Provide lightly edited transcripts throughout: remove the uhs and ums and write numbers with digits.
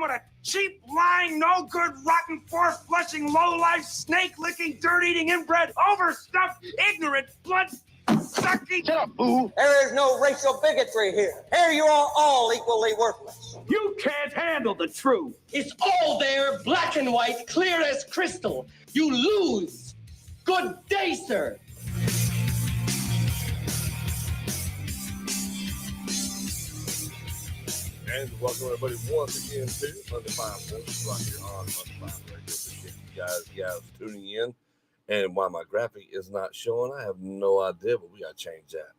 what a cheap, lying, no-good, rotten, four-flushing, low-life, snake-licking, dirt-eating, inbred, overstuffed, ignorant, blood-sucking... Shut up, boo! There is no racial bigotry here. Here you are all equally worthless. You can't handle the truth. It's all there, black and white, clear as crystal. You lose. Good day, sir. And welcome everybody once again to Undefined Voices right here on Undefined Radio. Appreciate you guys tuning in. And why my graphic is not showing, I have no idea, but we got to change that.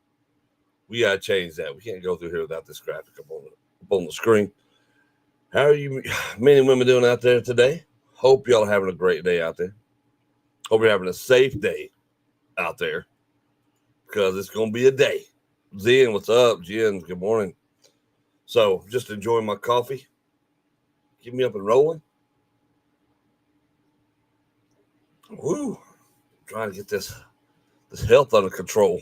We can't go through here without this graphic up on the screen. How are you men and women doing out there today? Hope y'all are having a great day out there. Hope you're having a safe day out there because it's going to be a day. Zen, what's up? Jen, good morning. So, just enjoying my coffee. Keep me up and rolling. Woo. Trying to get this health under control.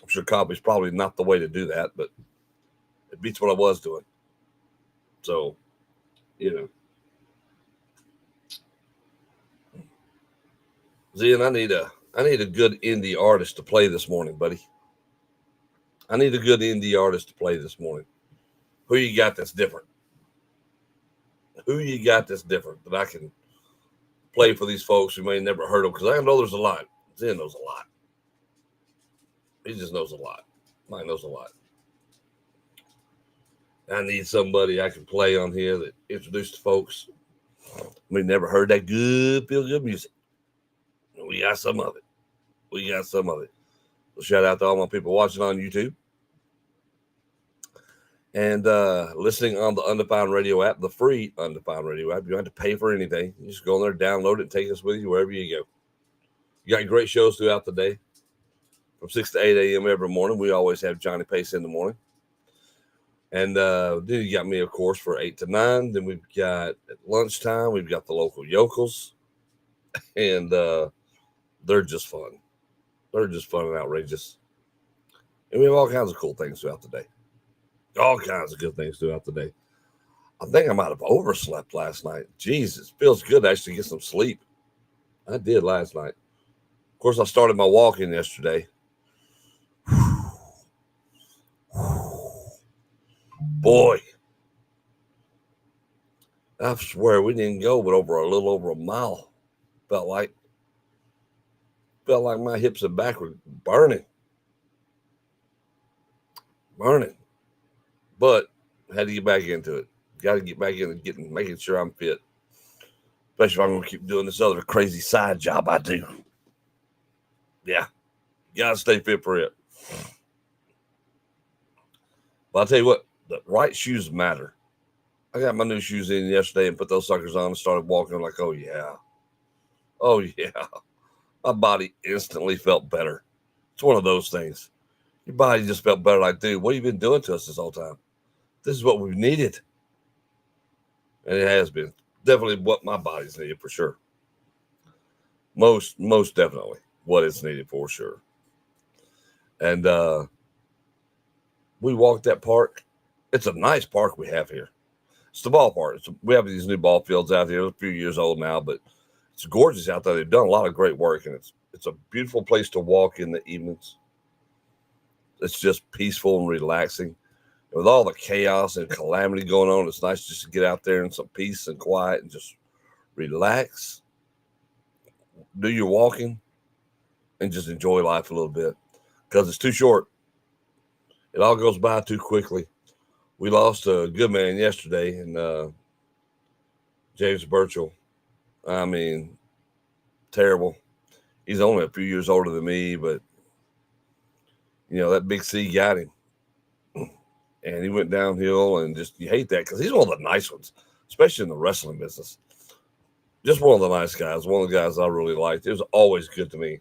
I'm sure coffee's probably not the way to do that, but it beats what I was doing. So, Zen, I need a good indie artist to play this morning, buddy. I need a good indie artist to play this morning. Who you got that's different? That I can play for these folks who may have never heard of? Because I know there's a lot. Zen knows a lot. He just knows a lot. Mike knows a lot. I need somebody I can play on here that introduced folks. We never heard that good, feel good music. We got some of it. So shout out to all my people watching on YouTube. And listening on the Undefined Radio app, the free Undefined Radio app. You don't have to pay for anything. You just go in there, download it, and take us with you wherever you go. You got great shows throughout the day. From 6 to 8 a.m. every morning. We always have Johnny Pace in the morning. And then you got me, of course, for 8 to 9. Then we've got at lunchtime, we've got the local yokels. And they're just fun. They're just fun and outrageous. And we have all kinds of cool things throughout the day. All kinds of good things throughout the day. I think I might have overslept last night. Jesus, feels good to actually get some sleep. I did last night. Of course, I started my walking yesterday. Boy, I swear we didn't go but a little over a mile. Felt like my hips and back were burning. But I had to get back into it. Got to get back into making sure I'm fit. Especially if I'm going to keep doing this other crazy side job I do. Yeah. Got to stay fit for it. But I'll tell you what, the right shoes matter. I got my new shoes in yesterday and put those suckers on and started walking like, oh, yeah. My body instantly felt better. It's one of those things. Your body just felt better. Like, dude, what have you been doing to us this whole time? This is what we've needed. And it has been. Definitely what my body's needed for sure. Most definitely what it's needed for sure. And we walked that park. It's a nice park we have here. It's the ballpark. We have these new ball fields out here. It's a few years old now, but it's gorgeous out there. They've done a lot of great work, and it's a beautiful place to walk in the evenings. It's just peaceful and relaxing. With all the chaos and calamity going on, it's nice just to get out there in some peace and quiet and just relax, do your walking, and just enjoy life a little bit because it's too short. It all goes by too quickly. We lost a good man yesterday, and James Burchell. I mean, terrible. He's only a few years older than me, but, that Big C got him. And he went downhill, and just you hate that because he's one of the nice ones, especially in the wrestling business. Just one of the nice guys, one of the guys I really liked. It was always good to me.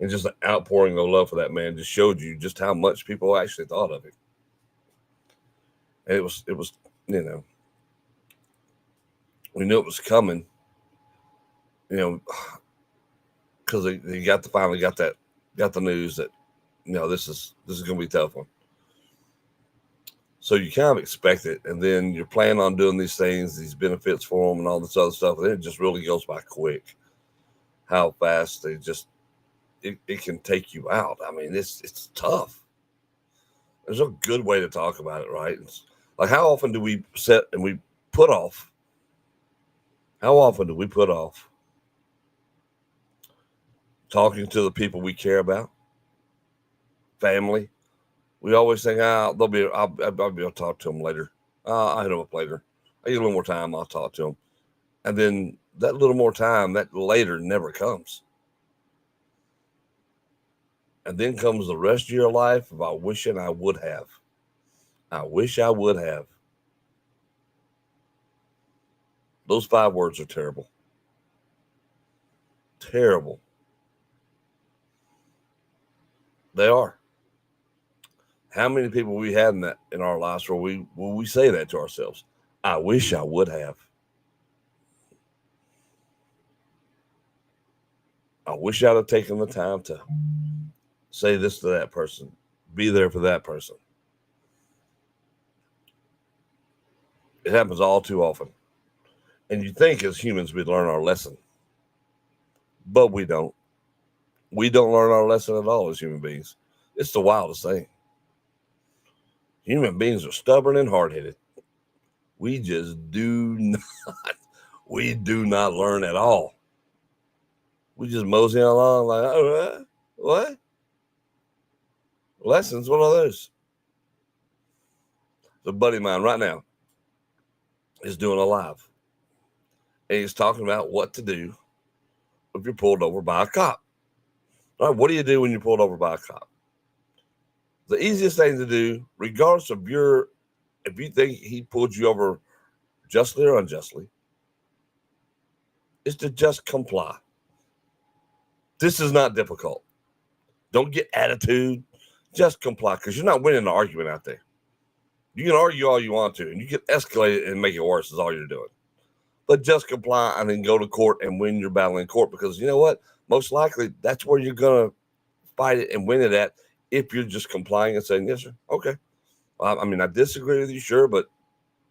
And just the outpouring of love for that man just showed you just how much people actually thought of him. And it was, we knew it was coming, because they finally got the news that, this is going to be a tough one. So you kind of expect it, and then you're planning on doing these things, these benefits for them, and all this other stuff, and then it just really goes by quick. How fast they just it can take you out. I mean, it's tough. There's a good way to talk about it, right? It's like how often do we set and we put off? How often do we put off talking to the people we care about, family? We always think, they'll be. I'll be able to talk to them later. I'll hit them up later. I get a little more time. I'll talk to them, and then that little more time, that later never comes. And then comes the rest of your life of I wishing I would have. I wish I would have. Those 5 words are terrible. Terrible. They are. How many people we had in our lives where we say that to ourselves? I wish I would have. I wish I'd have taken the time to say this to that person, be there for that person. It happens all too often. And you think as humans we'd learn our lesson, but we don't. We don't learn our lesson at all as human beings. It's the wildest thing. Human beings are stubborn and hard-headed. We just do not learn at all. We just mosey along like, oh, what? Lessons? What are those? A buddy of mine right now is doing a live. And he's talking about what to do if you're pulled over by a cop. All right, what do you do when you're pulled over by a cop? The easiest thing to do, regardless of if you think he pulled you over justly or unjustly, is to just comply. This is not difficult. Don't get attitude. Just comply, because you're not winning the argument out there. You can argue all you want to, and you can escalate it and make it worse is all you're doing. But just comply and then go to court and win your battle in court, because you know what? Most likely that's where you're going to fight it and win it at if you're just complying and saying, yes, sir, okay. Well, I mean, I disagree with you, sure, but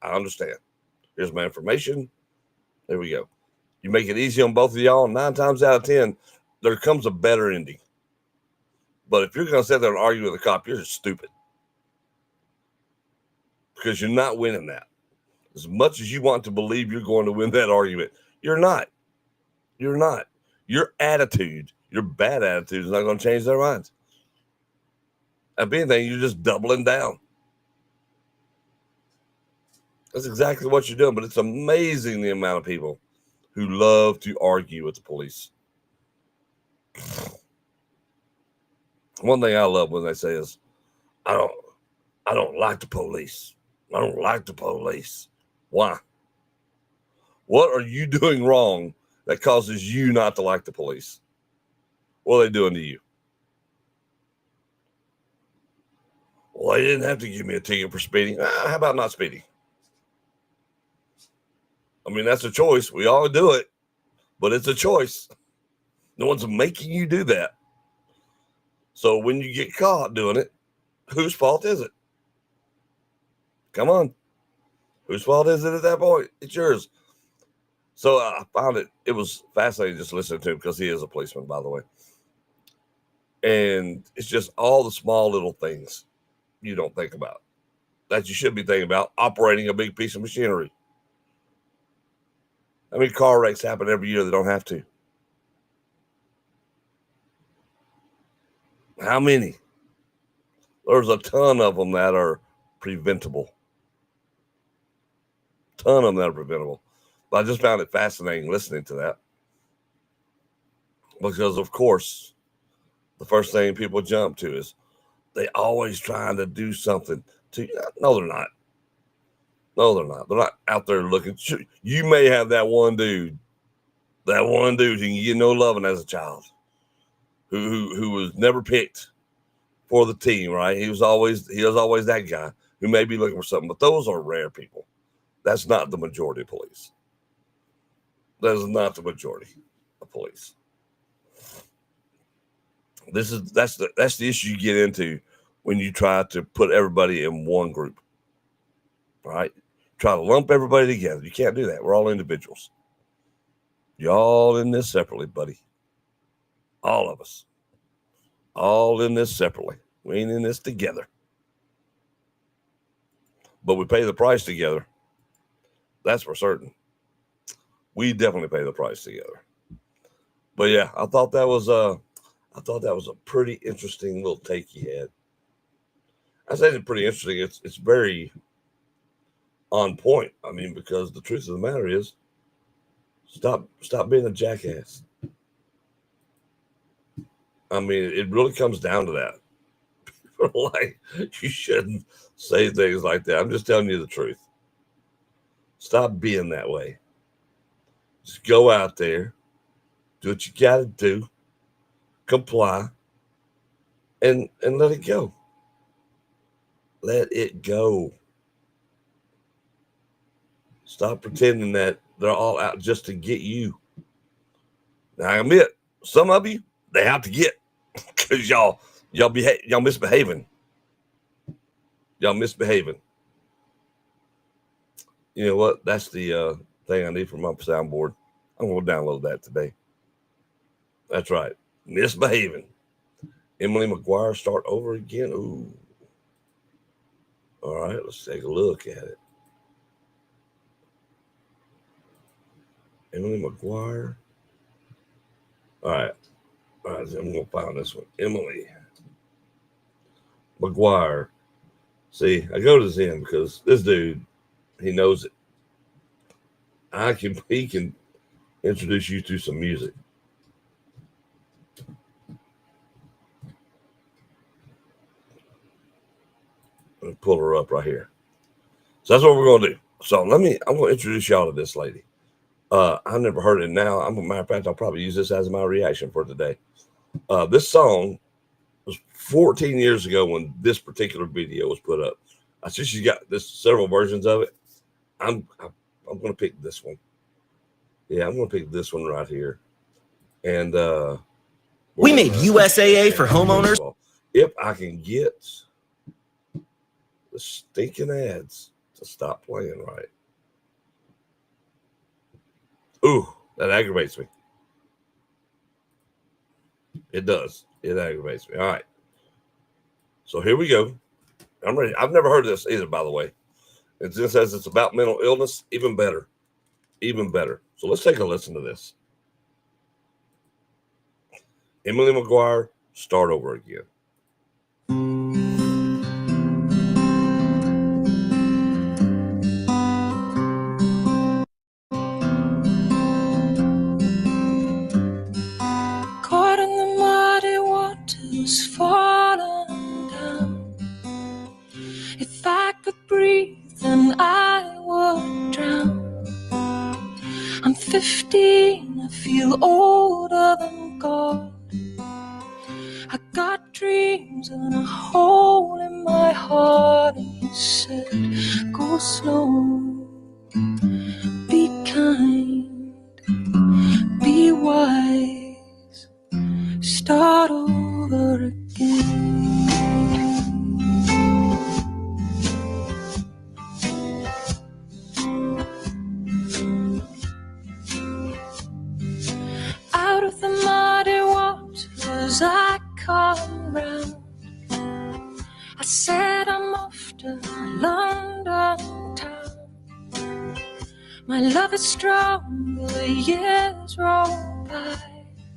I understand. Here's my information. There we go. You make it easy on both of y'all, 9 times out of 10, there comes a better ending. But if you're going to sit there and argue with a cop, you're just stupid. Because you're not winning that. As much as you want to believe you're going to win that argument, you're not. You're not. Your attitude, your bad attitude is not going to change their minds. If anything, you're just doubling down. That's exactly what you're doing. But it's amazing the amount of people who love to argue with the police. One thing I love when they say is, I don't like the police. I don't like the police. Why? What are you doing wrong that causes you not to like the police? What are they doing to you? Well, they didn't have to give me a ticket for speeding. How about not speeding? I mean, that's a choice. We all do it, but it's a choice. No one's making you do that. So when you get caught doing it, whose fault is it? Come on. Whose fault is it at that point? It's yours. So I found it was fascinating just listening to him, because he is a policeman, by the way. And it's just all the small little things you don't think about that you should be thinking about operating a big piece of machinery. I mean, car wrecks happen every year that don't have to. How many? There's a ton of them that are preventable. Ton of them that are preventable. But I just found it fascinating listening to that. Because, of course, the first thing people jump to is they always trying to do something to you. No, they're not. No, they're not. They're not out there looking. You may have that one dude who can get no loving as a child, who was never picked for the team, right? He was always that guy who may be looking for something, but those are rare people. That's not the majority of police. That is not the majority of police. That's the issue you get into when you try to put everybody in one group. All right. Try to lump everybody together. You can't do that. We're all individuals. You're all in this separately, buddy. All of us. All in this separately. We ain't in this together. But we pay the price together. That's for certain. We definitely pay the price together. But yeah, I thought that was a pretty interesting little take he had. I say it's pretty interesting. It's very on point. I mean, because the truth of the matter is, stop being a jackass. I mean, it really comes down to that. Like, you shouldn't say things like that. I'm just telling you the truth. Stop being that way. Just go out there, do what you got to do, comply, and let it go. Let it go. Stop pretending that they're all out just to get you. Now, I admit, some of you, they have to get, because y'all misbehaving. Y'all misbehaving. You know what? That's the thing I need for my soundboard. I'm going to download that today. That's right. Misbehaving. Emily McGuire, start over again. Ooh. All right, let's take a look at it. Emily McGuire. All right, I'm going to find this one. Emily McGuire. See, I go to him because this dude, he knows it. He can introduce you to some music. Let me pull her up right here. So that's what we're going to do. So I'm going to introduce y'all to this lady. I've never heard it now. I'm a matter of fact, I'll probably use this as my reaction for today. This song was 14 years ago when this particular video was put up. I see she's got several versions of it. I'm going to pick this one. Yeah, I'm going to pick this one right here. And we made USAA for homeowners. If I can get the stinking ads to stop playing right. Ooh, that aggravates me. It does. It aggravates me. All right. So here we go. I'm ready. I've never heard of this either, by the way. It just says it's about mental illness. Even better. Even better. So let's take a listen to this. Emily McGuire, start over again. Caught in the muddy waters, falling down. If I could breathe, then I would drown. I'm 15, I feel older than God. I got dreams and a hole in my heart. And he said, go slow, be kind, be wise, start over again. Out of the muddy waters I come round. I said I'm off to London town. My love is strong, the years roll by,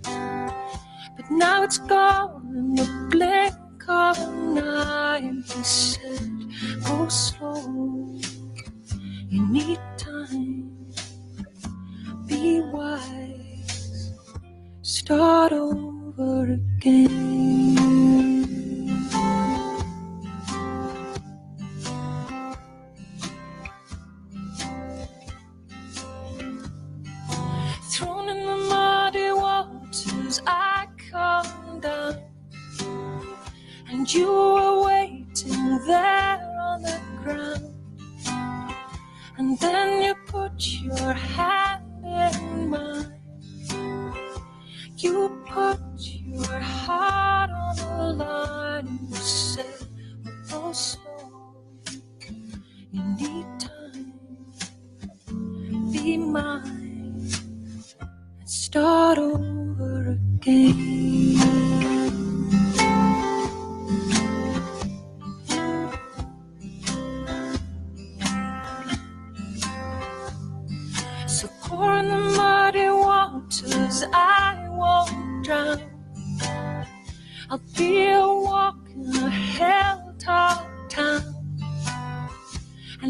but now it's gone in the blink of an eye. And he said, go slow, you need time, be wise, start over again. Thrown in the muddy waters I come down, and you were waiting there on the ground. And then you put your hand in mine. You put your heart on the line. And you said, oh, slow, you need time.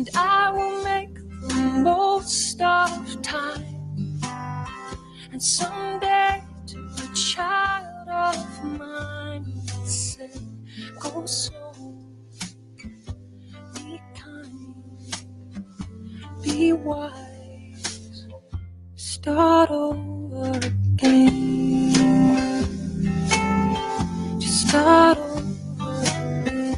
and I will make the most of time. And someday to a child of mine will say, go slow, be kind, be wise, start over again. Just start over again.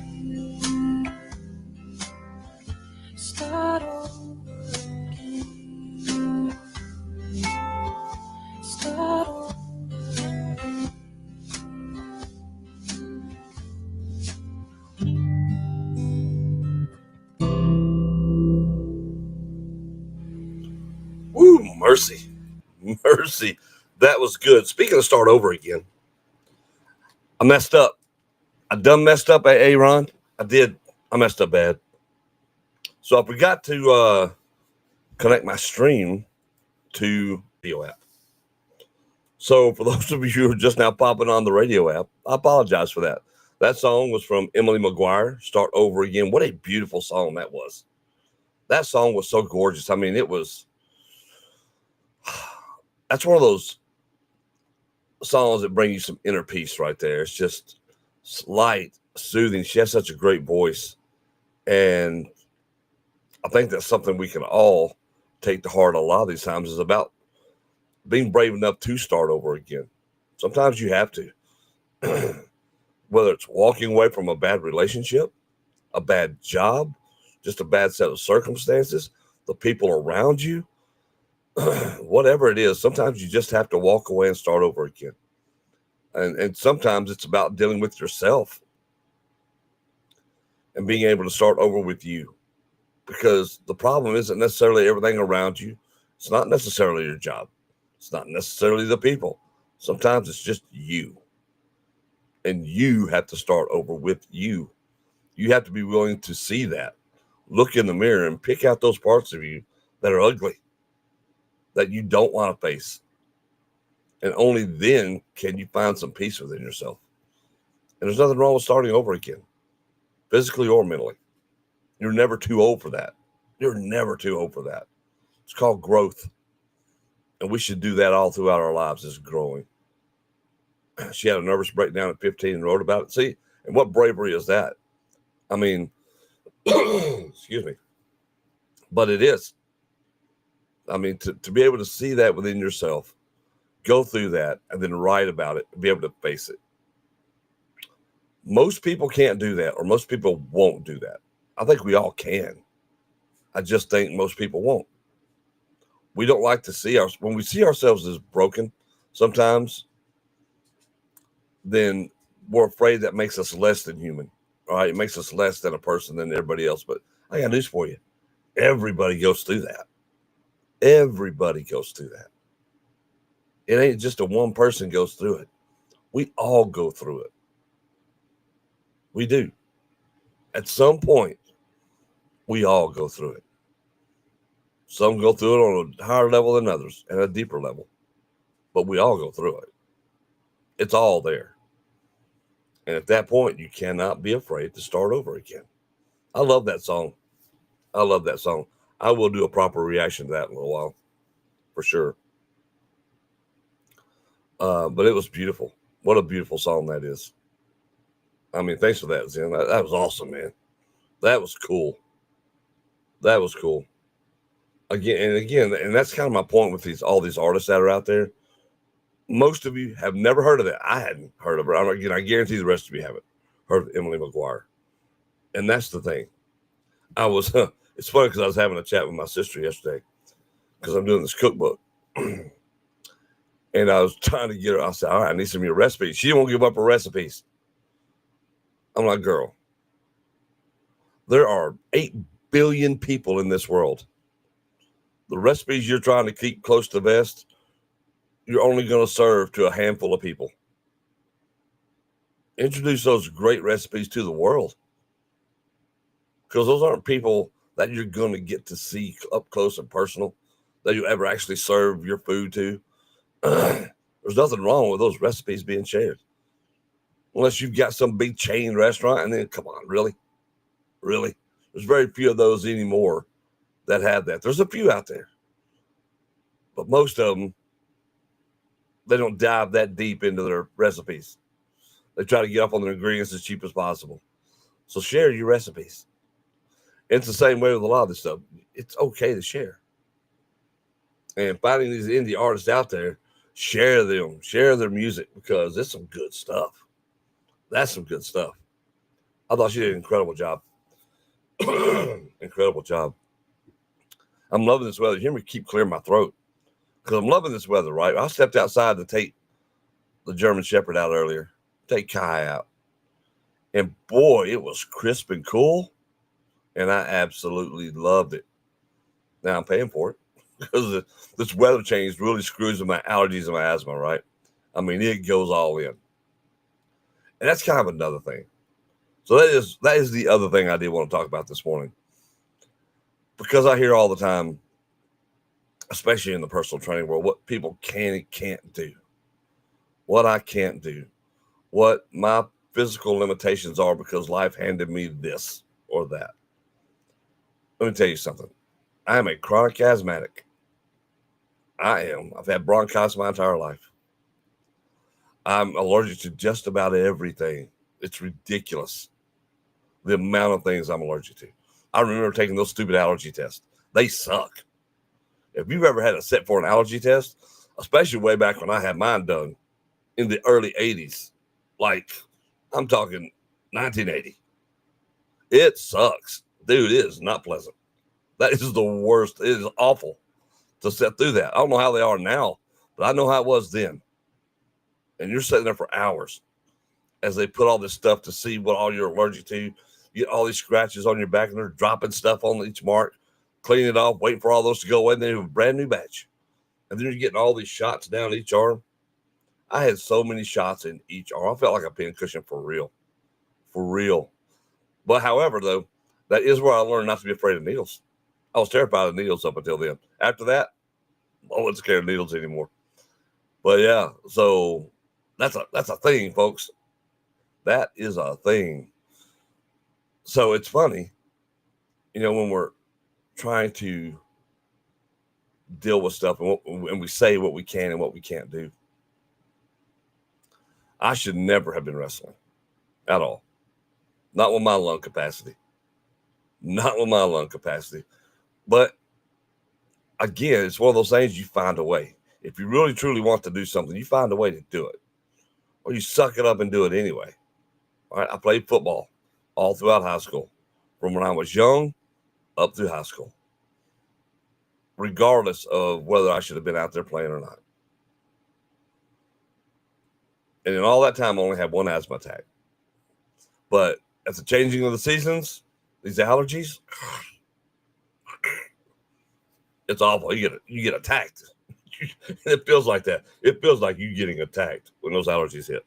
Start over again. Start over. Woo, mercy. Mercy. That was good. Speaking of start over again, I messed up. I done messed up, Ron. I did. I messed up bad. So I forgot to connect my stream to the radio app. So for those of you who are just now popping on the radio app, I apologize for that. That song was from Emily McGuire, Start Over Again. What a beautiful song that was. That song was so gorgeous. I mean, it was, that's one of those songs that bring you some inner peace right there. It's just light, soothing. She has such a great voice. And I think that's something we can all take to heart a lot of these times, is about being brave enough to start over again. Sometimes you have to. Whether it's walking away from a bad relationship, a bad job, just a bad set of circumstances, the people around you, whatever it is, sometimes you just have to walk away and start over again. And sometimes it's about dealing with yourself and being able to start over with you. Because the problem isn't necessarily everything around you. It's not necessarily your job. It's not necessarily the people. Sometimes it's just you. And you have to start over with you. You have to be willing to see that. Look in the mirror and pick out those parts of you that are ugly, that you don't want to face. And only then can you find some peace within yourself. And there's nothing wrong with starting over again, physically or mentally. You're never too old for that. You're never too old for that. It's called growth. And we should do that all throughout our lives, is growing. She had a nervous breakdown at 15 and wrote about it. See, and what bravery is that? I mean, excuse me. But it is. I mean, to be able to see that within yourself, go through that, and then write about it, and be able to face it. Most people can't do that, or most people won't do that. I think we all can. I just think most people won't. We don't like to see when we see ourselves as broken sometimes, then we're afraid that makes us less than human. All right. It makes us less than a person than everybody else. But I got news for you. Everybody goes through that. Everybody goes through that. It ain't just a one person goes through it. We all go through it. We do. At some point, we all go through it. Some go through it on a higher level than others and a deeper level. But we all go through it. It's all there. And at that point, you cannot be afraid to start over again. I love that song. I love that song. I will do a proper reaction to that in a little while, for sure. But it was beautiful. What a beautiful song that is. I mean, thanks for that, Zen. That was awesome, man. That was cool. That was cool. Again, and that's kind of my point with all these artists that are out there. Most of you have never heard of that. I hadn't heard of her. Again, I guarantee the rest of you haven't heard of Emily McGuire. And that's the thing. It's funny because I was having a chat with my sister yesterday because I'm doing this cookbook. And I was trying to get her. I said, all right, I need some of your recipes. She won't give up her recipes. I'm like, girl, there are 8 billion people in this world. The recipes you're trying to keep close to the vest, you're only going to serve to a handful of people. Introduce those great recipes to the world, because those aren't people that you're going to get to see up close and personal, that you ever actually serve your food to. There's nothing wrong with those recipes being shared. Unless you've got some big chain restaurant, and then come on, really? There's There's very few of those anymore that have that. There's a few out there, but most of them, they don't dive that deep into their recipes. They try to get up on their ingredients as cheap as possible. So share your recipes. It's the same way with a lot of this stuff. It's okay to share. And finding these indie artists out there, share them, share their music, because it's some good stuff. That's some good stuff. I thought she did an incredible job. Incredible job. I'm loving this weather. You hear me keep clearing my throat because I'm loving this weather, right? I stepped outside to take the German Shepherd out earlier, take Kai out. And boy, it was crisp and cool. And I absolutely loved it. Now I'm paying for it because this weather change really screws with my allergies and my asthma, right? I mean, it goes all in. And that's kind of another thing. So that is the other thing I did want to talk about this morning. Because I hear all the time, especially in the personal training world, what people can and can't do. What I can't do. What my physical limitations are because life handed me this or that. Let me tell you something. I am a chronic asthmatic. I am. I've had bronchitis my entire life. I'm allergic to just about everything. It's ridiculous, the amount of things I'm allergic to. I remember taking those stupid allergy tests. They suck. If you've ever had to sit for an allergy test, especially way back when I had mine done in the early 80s, like I'm talking 1980, it sucks. Dude, it is not pleasant. That is the worst. It is awful to sit through that. I don't know how they are now, but I know how it was then. And you're sitting there for hours as they put all this stuff to see what all you're allergic to. You get all these scratches on your back, and they're dropping stuff on each mark, cleaning it off, waiting for all those to go away, and then you have a brand new batch. And then you're getting all these shots down each arm. I had so many shots in each arm. I felt like a pincushion for real. For real. But however, though, that is where I learned not to be afraid of needles. I was terrified of needles up until then. After that, I wasn't scared of needles anymore. But yeah, so that's a thing, folks. That is a thing. So it's funny, when we're trying to deal with stuff and we say what we can and what we can't do. I should never have been wrestling at all. Not with my lung capacity. Not with my lung capacity. But again, it's one of those things you find a way. If you really, truly want to do something, you find a way to do it. Or you suck it up and do it anyway. All right, I played football all throughout high school. From when I was young up through high school. Regardless of whether I should have been out there playing or not. And in all that time, I only had one asthma attack. But at the changing of the seasons, these allergies, it's awful. You get attacked. It feels like that. It feels like you getting attacked when those allergies hit.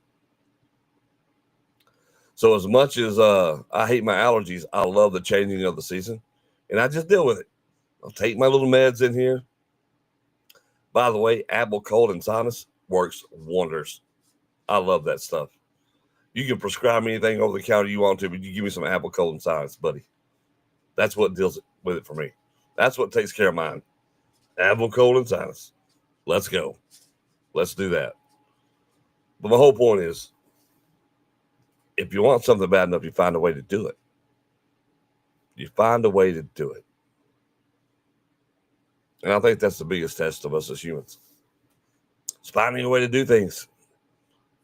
So as much as I hate my allergies, I love the changing of the season. And I just deal with it. I'll take my little meds in here. By the way, Advil Cold and Sinus works wonders. I love that stuff. You can prescribe me anything over the counter you want to, but you give me some Advil Cold and Sinus, buddy. That's what deals with it for me. That's what takes care of mine. Advil Cold and Sinus. Let's go. Let's do that. But my whole point is, if you want something bad enough, you find a way to do it. You find a way to do it. And I think that's the biggest test of us as humans. It's finding a way to do things.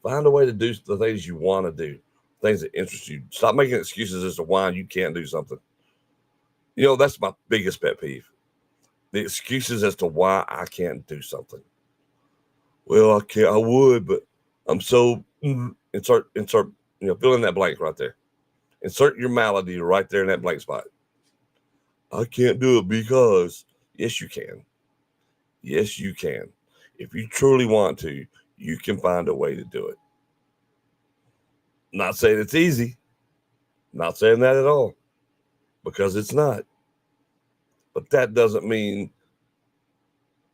Find a way to do the things you want to do, things that interest you. Stop making excuses as to why you can't do something. That's my biggest pet peeve. The excuses as to why I can't do something. Well, I can't. I would, but I'm so insert. Fill in that blank right there. Insert your malady right there in that blank spot. I can't do it because yes, you can. Yes, you can. If you truly want to, you can find a way to do it. Not saying it's easy. Not saying that at all. Because it's not. But that doesn't mean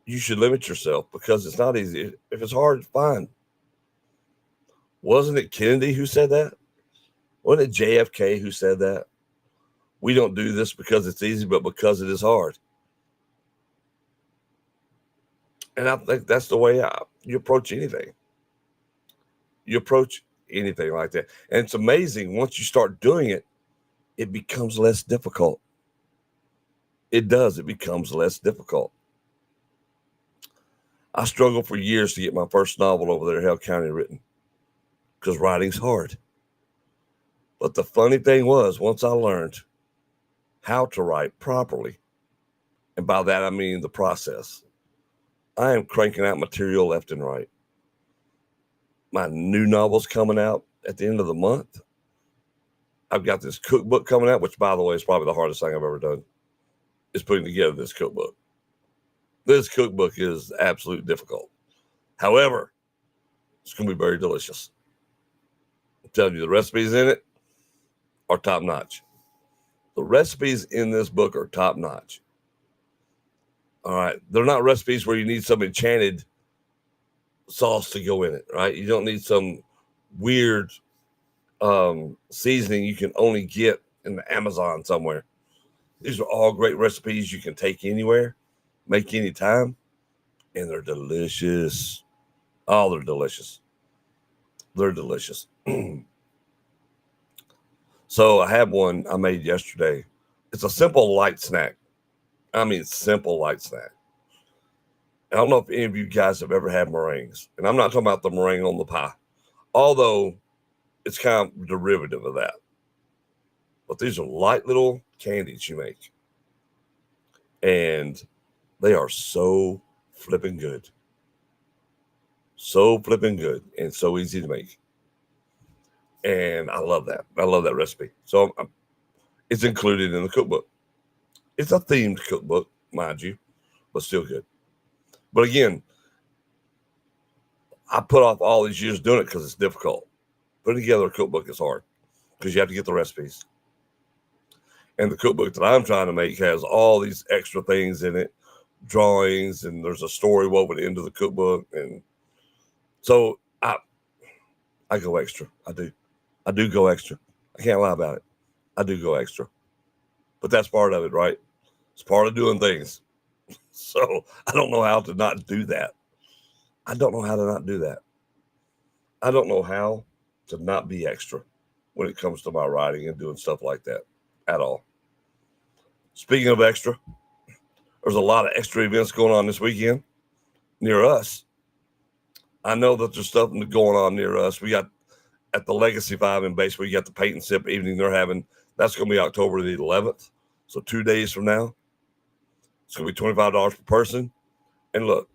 you should limit yourself because it's not easy. If it's hard, fine. Wasn't it Kennedy who said that? Wasn't it JFK who said that? We don't do this because it's easy, but because it is hard. And I think that's the way you approach anything. You approach anything like that. And it's amazing. Once you start doing it, it becomes less difficult. It does. It becomes less difficult. I struggled for years to get my first novel over there in Hale County written because writing's hard. But the funny thing was, once I learned how to write properly, and by that I mean the process, I am cranking out material left and right. My new novel's coming out at the end of the month. I've got this cookbook coming out, which, by the way, is probably the hardest thing I've ever done, is putting together this cookbook. This cookbook is absolutely difficult. However, it's going to be very delicious. I'm telling you, the recipes in it are top notch. The recipes in this book are top notch. All right. They're not recipes where you need some enchanted sauce to go in it, right? You don't need some weird seasoning you can only get in the Amazon somewhere. These are all great recipes you can take anywhere, make anytime, and they're delicious. Oh, they're delicious. They're delicious. So I have one I made yesterday. It's a simple light snack. I mean, simple light snack. I don't know if any of you guys have ever had meringues, and I'm not talking about the meringue on the pie, although it's kind of derivative of that. But these are light little candies you make, and they are so flipping good. So flipping good and so easy to make. And I love that. I love that recipe. So it's included in the cookbook. It's a themed cookbook, mind you, but still good. But again, I put off all these years doing it because it's difficult. Putting together a cookbook is hard because you have to get the recipes. And the cookbook that I'm trying to make has all these extra things in it, drawings, and there's a story woven into the cookbook. And so I go extra. I do go extra. I can't lie about it. I do go extra. But that's part of it, right? It's part of doing things. So I don't know how to not do that. I don't know how to not do that. I don't know how to not be extra when it comes to my writing and doing stuff like that at all. Speaking of extra, there's a lot of extra events going on this weekend near us. I know that there's stuff going on near us. We got at the Legacy 5 in Baseball, you got the paint and sip evening they're having. That's going to be October the 11th. So 2 days from now. It's going to be $25 per person. And look,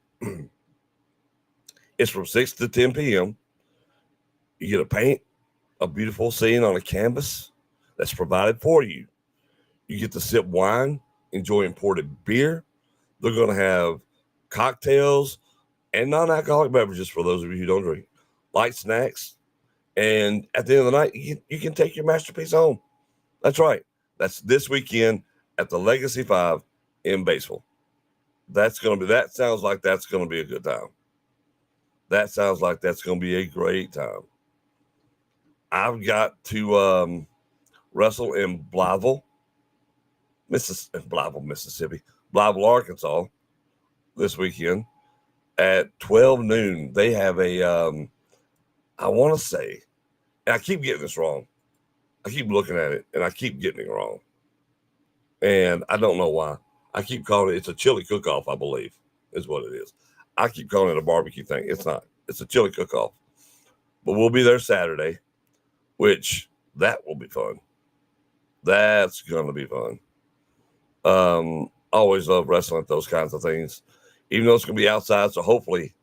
it's from 6 to 10 p.m. You get a paint, a beautiful scene on a canvas that's provided for you. You get to sip wine, enjoy imported beer. They're going to have cocktails and non-alcoholic beverages for those of you who don't drink, light snacks. And at the end of the night, you can take your masterpiece home. That's right. That's this weekend at the Legacy 5 in Batesville. That sounds like that's going to be a good time. That sounds like that's going to be a great time. I've got to wrestle in Blytheville, Mississippi, Blytheville, Arkansas this weekend at 12 noon. They have a, I want to say, and I keep getting this wrong. I keep looking at it and I keep getting it wrong. And I don't know why. I keep calling it's a chili cook-off, I believe, is what it is. I keep calling it a barbecue thing. It's not. It's a chili cook-off. But we'll be there Saturday, which that will be fun. That's going to be fun. Always love wrestling at those kinds of things, even though it's going to be outside. So hopefully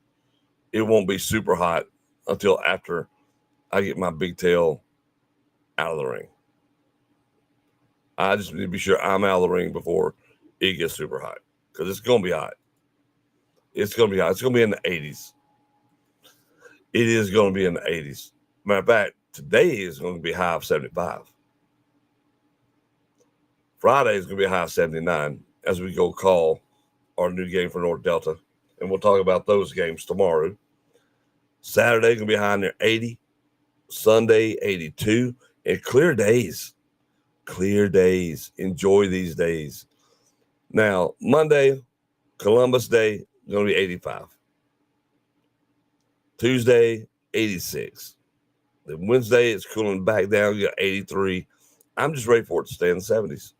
it won't be super hot until after I get my big tail out of the ring. I just need to be sure I'm out of the ring before it gets super hot because it's going to be hot. It's going to be hot. It's going to be in the 80s. It is going to be in the 80s. Matter of fact, today is going to be a high of 75. Friday is going to be a high of 79 as we go call our new game for North Delta. And we'll talk about those games tomorrow. Saturday is going to be high near 80. Sunday, 82. And clear days. Clear days. Enjoy these days. Now, Monday, Columbus Day, going to be 85. Tuesday, 86. Then Wednesday, it's cooling back down. You got 83. I'm just ready for it to stay in the 70s.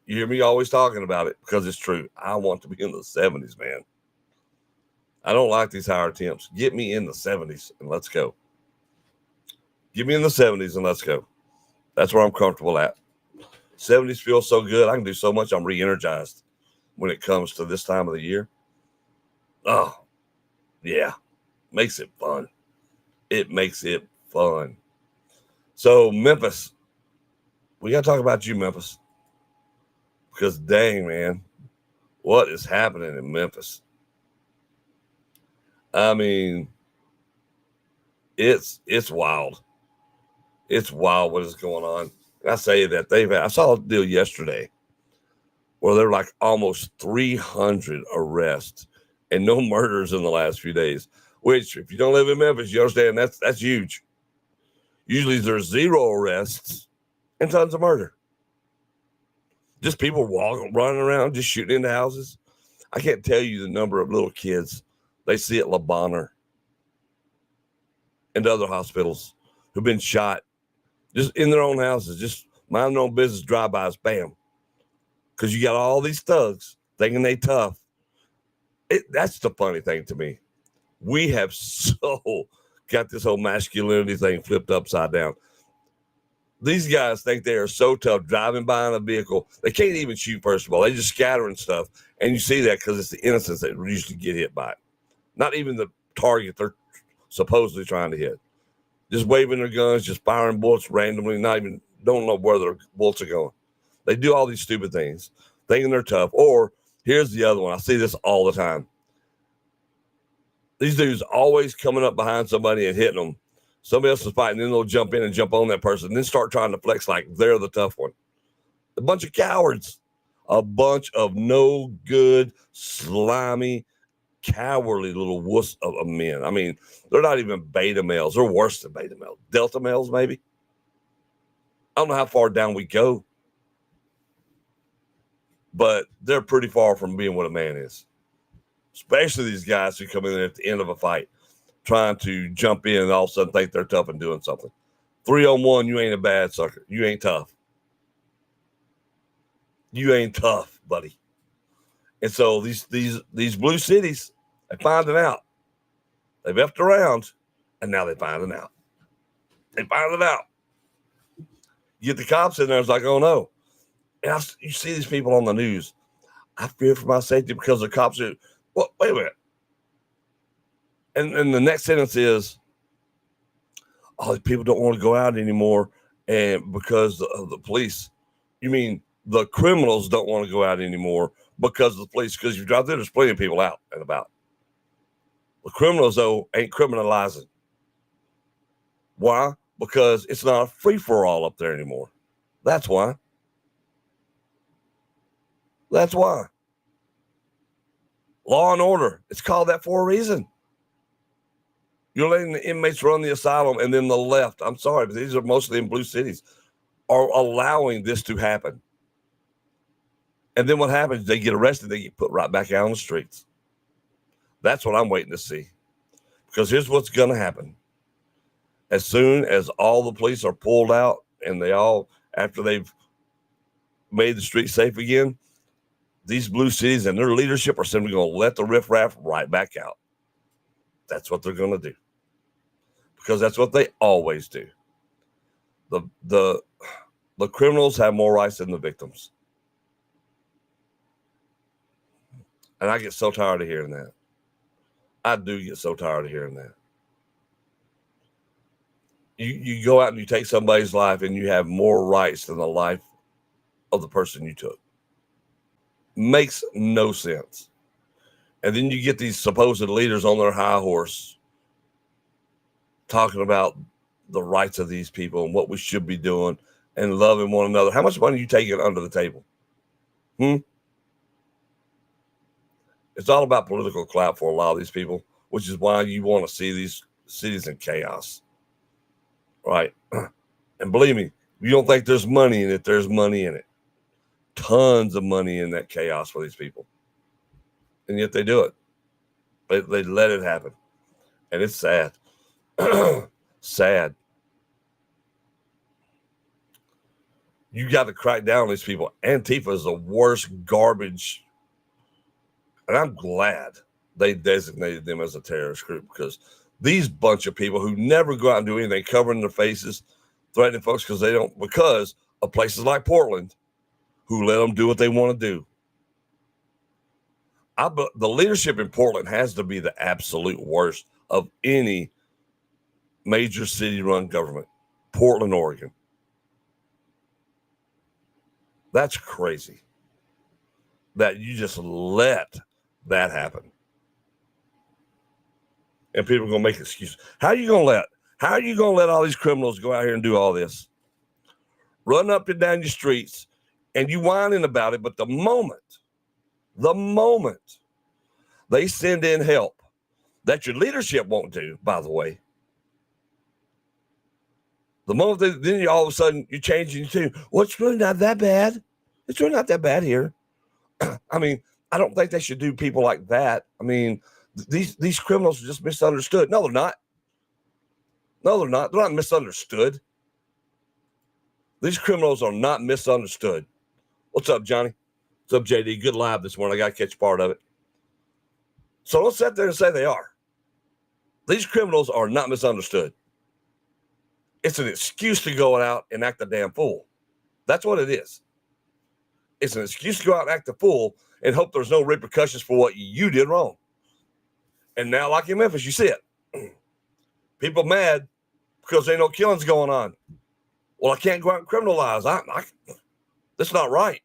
You hear me always talking about it because it's true. I want to be in the 70s, man. I don't like these higher temps. Get me in the 70s and let's go. Get me in the 70s and let's go. That's where I'm comfortable at. 70s feel so good. I can do so much. I'm re-energized when it comes to this time of the year. Oh, yeah. Makes it fun. It makes it fun. So, Memphis. We got to talk about you, Memphis. Because, dang, man, what is happening in Memphis? I mean, it's wild. It's wild what is going on. And I say that I saw a deal yesterday where there were like almost 300 arrests and no murders in the last few days, which if you don't live in Memphis, you understand that's huge. Usually there's 0 arrests and tons of murder. Just people running around, just shooting into houses. I can't tell you the number of little kids they see at Le Bonheur and other hospitals who've been shot just in their own houses, just mind their own business, drive-bys, bam. Because you got all these thugs thinking they tough. That's the funny thing to me. We have so got this whole masculinity thing flipped upside down. These guys think they are so tough driving by in a vehicle. They can't even shoot, first of all. They just scatter and stuff. And you see that because it's the innocents that usually get hit by it. Not even the target they're supposedly trying to hit. Just waving their guns, just firing bullets randomly, don't know where their bullets are going. They do all these stupid things, thinking they're tough. Or here's the other one. I see this all the time. These dudes always coming up behind somebody and hitting them. Somebody else is fighting, then they'll jump in and jump on that person, and then start trying to flex like they're the tough one. A bunch of cowards. A bunch of no good, slimy, cowardly little wuss of men. I mean, they're not even beta males. They're worse than beta males. Delta males, maybe. I don't know how far down we go, but they're pretty far from being what a man is. Especially these guys who come in at the end of a fight trying to jump in and all of a sudden think they're tough and doing something. 3-on-1, you ain't a bad sucker. You ain't tough. You ain't tough, buddy. And so these blue cities, they finding out. They've effed around, and now they're finding out. They find it out. You get the cops in there, it's like, oh no. And you see these people on the news. I fear for my safety because the cops are, well, wait a minute. And the next sentence is, oh, people don't want to go out anymore and because of the police. You mean the criminals don't want to go out anymore because of the police? Because you drive there, there's plenty of people out and about. The criminals, though, ain't criminalizing. Why? Because it's not a free-for-all up there anymore. That's why. That's why. Law and order. It's called that for a reason. You're letting the inmates run the asylum, and then the left, I'm sorry, but these are mostly in blue cities, are allowing this to happen. And then what happens? They get arrested. They get put right back out on the streets. That's what I'm waiting to see. Because here's what's going to happen. As soon as all the police are pulled out and after they've made the streets safe again, these blue cities and their leadership are simply going to let the riffraff right back out. That's what they're going to do. Because that's what they always do. The criminals have more rights than the victims. And I get so tired of hearing that. I do get so tired of hearing that. You go out and you take somebody's life and you have more rights than the life of the person you took. Makes no sense. And then you get these supposed leaders on their high horse talking about the rights of these people and what we should be doing and loving one another. How much money are you taking under the table? It's all about political clout for a lot of these people, which is why you want to see these cities in chaos. Right? And believe me, You don't think there's money in it? There's money in it. Tons of money in that chaos for these people. And yet they do it. They let it happen. And it's sad. Sad. You got to crack down on these people. Antifa is the worst garbage. And I'm glad they designated them as a terrorist group, because these bunch of people who never go out and do anything, covering their faces, threatening folks because of places like Portland, who let them do what they want to do. The leadership in Portland has to be the absolute worst of any major city-run government. Portland, Oregon. That's crazy that you just let that happen. And people are going to make excuses. How are you going to let all these criminals go out here and do all this? Run up and down your streets, and you whining about it, but the moment they send in help that your leadership won't do, by the way, the moment then all of a sudden you're changing your tune. Well, it's really not that bad. It's really not that bad here. I mean, I don't think they should do people like that. I mean, these criminals are just misunderstood. No, they're not. No, they're not. They're not misunderstood. These criminals are not misunderstood. What's up, Johnny? What's up, JD? Good live this morning. I got to catch part of it. So don't sit there and say they are. These criminals are not misunderstood. It's an excuse to go out and act a damn fool. That's what it is. It's an excuse to go out and act a fool and hope there's no repercussions for what you did wrong. And now, like in Memphis, you see it. People mad because there ain't no killings going on. Well, I can't go out and criminalize. That's not right.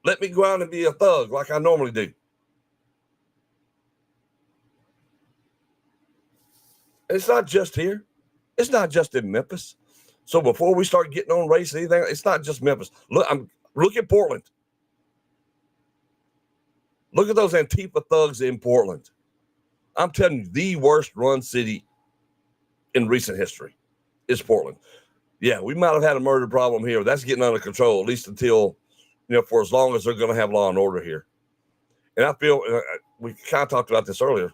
Let me go out and be a thug like I normally do. And it's not just here. It's not just in Memphis. So before we start getting on race and anything, it's not just Memphis. Look at Portland. Look at those Antifa thugs in Portland. I'm telling you, the worst run city in recent history is Portland. Yeah, we might have had a murder problem here. That's getting under control, at least until, for as long as they're going to have law and order here. And I feel, we kind of talked about this earlier,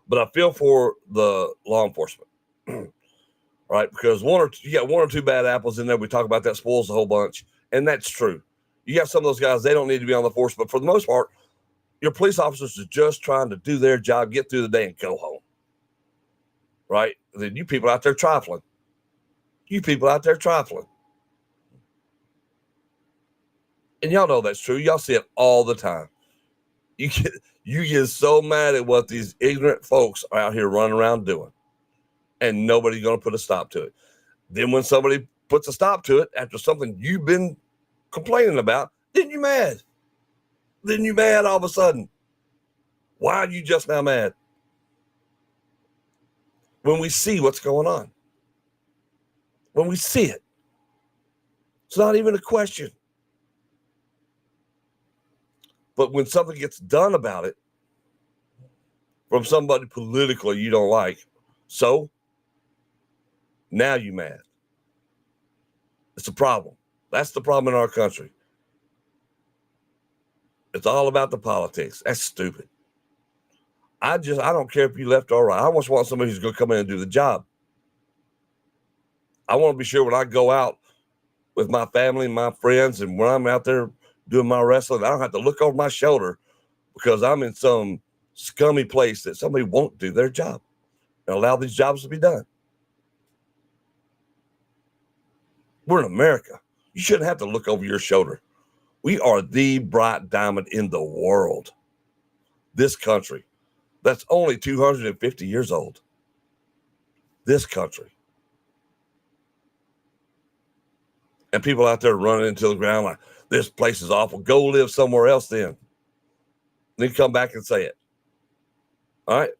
but I feel for the law enforcement, right? Because you got one or two bad apples in there. We talk about that spoils the whole bunch. And that's true. You got some of those guys, they don't need to be on the force, but for the most part, your police officers are just trying to do their job, get through the day, and go home. Right? Then you people out there trifling. And y'all know that's true. Y'all see it all the time. You get so mad at what these ignorant folks are out here running around doing, and nobody's going to put a stop to it. Then when somebody puts a stop to it after something you've been complaining about, then you're mad. Then you're mad all of a sudden. Why are you just now mad? When we see what's going on. When we see it. It's not even a question. But when something gets done about it from somebody politically you don't like, so now you're mad. It's a problem. That's the problem in our country. It's all about the politics. That's stupid. I don't care if you left or right. I just want somebody who's going to come in and do the job. I want to be sure when I go out with my family and my friends, and when I'm out there doing my wrestling, I don't have to look over my shoulder because I'm in some scummy place that somebody won't do their job and allow these jobs to be done. We're in America. You shouldn't have to look over your shoulder. We are the bright diamond in the world. This country that's only 250 years old. This country. And people out there running into the ground like, this place is awful. Go live somewhere else then. Then come back and say it. All right?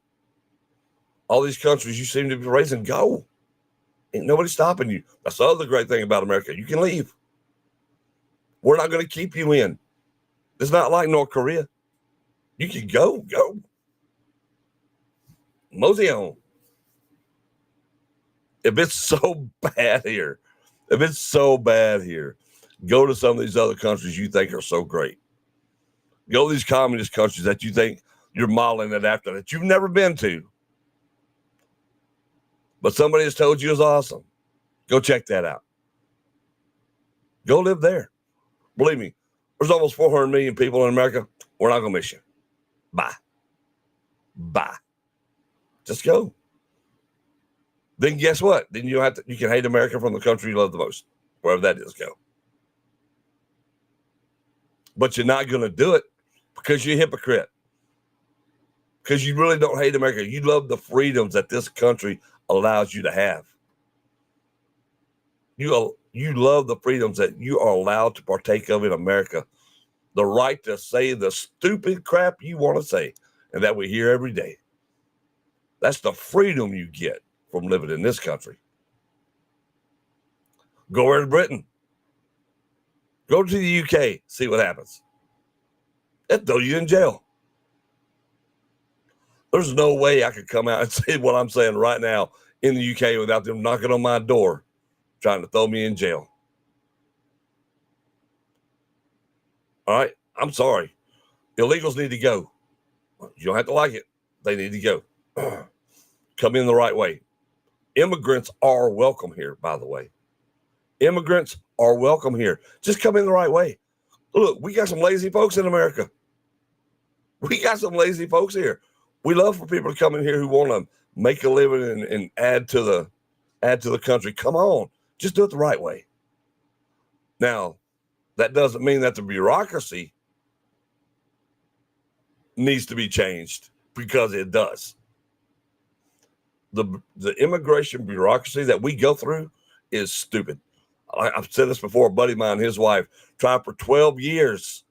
All these countries you seem to be raising, go. Ain't nobody stopping you. That's the other great thing about America. You can leave. We're not going to keep you in. It's not like North Korea. You can go. Mosey on. If it's so bad here, If it's so bad here, go to some of these other countries you think are so great. Go to these communist countries that you think you're modeling it after, that you've never been to, but somebody has told you is awesome. Go check that out. Go live there. Believe me, there's almost 400 million people in America. We're not going to miss you. Bye. Bye. Just go. Then guess what? Then you can hate America from the country you love the most, wherever that is. Go. But you're not going to do it because you're a hypocrite. Because you really don't hate America. You love the freedoms that this country allows you to have. You love the freedoms that you are allowed to partake of in America. The right to say the stupid crap you want to say and that we hear every day. That's the freedom you get from living in this country. Go over to Britain. Go to the UK. See what happens. They'll throw you in jail. There's no way I could come out and say what I'm saying right now in the UK without them knocking on my door trying to throw me in jail. All right? I'm sorry. Illegals need to go. You don't have to like it. They need to go. Come in the right way. Immigrants are welcome here, by the way. Immigrants are welcome here. Just come in the right way. Look, we got some lazy folks in America. We got some lazy folks here. We love for people to come in here who want to make a living and add to the country. Come on. Just do it the right way. Now, that doesn't mean that the bureaucracy needs to be changed, because it does. The immigration bureaucracy that we go through is stupid. I've said this before. A buddy of mine, his wife, tried for 12 years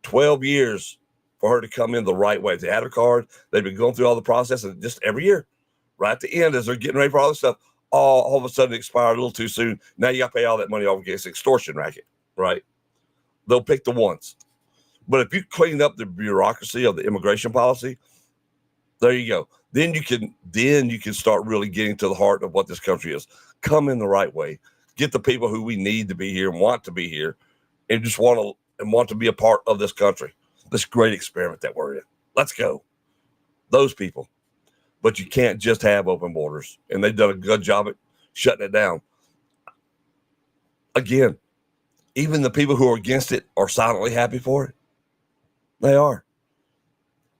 for her to come in the right way. They had her card. They've been going through all the process, and just every year, right at the end, as they're getting ready for all this stuff, all of a sudden it expired a little too soon. Now you got to pay all that money off against extortion racket, right? They'll pick the ones. But if you clean up the bureaucracy of the immigration policy, there you go. Then you can start really getting to the heart of what this country is. Come in the right way. Get the people who we need to be here and want to be here, and just want to be a part of this country, this great experiment that we're in. Let's go. Those people. But you can't just have open borders, and they've done a good job at shutting it down. Again, even the people who are against it are silently happy for it. They are.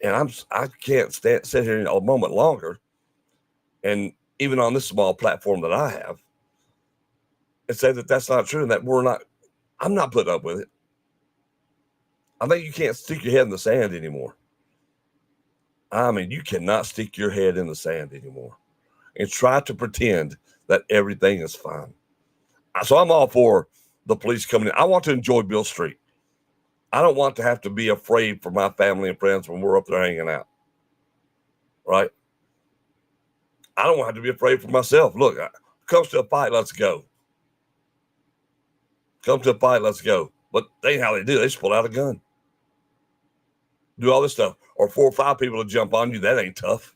And I can't sit here a moment longer, and even on this small platform that I have, and say that that's not true and that I'm not putting up with it. I think you can't stick your head in the sand anymore. I mean, you cannot stick your head in the sand anymore and try to pretend that everything is fine. So I'm all for the police coming in. I want to enjoy Beale Street. I don't want to have to be afraid for my family and friends when we're up there hanging out. Right? I don't want to have to be afraid for myself. Look, comes to a fight, let's go. Come to a fight, let's go. But they ain't how they do. They just pull out a gun. Do all this stuff. Or 4 or 5 people to jump on you. That ain't tough.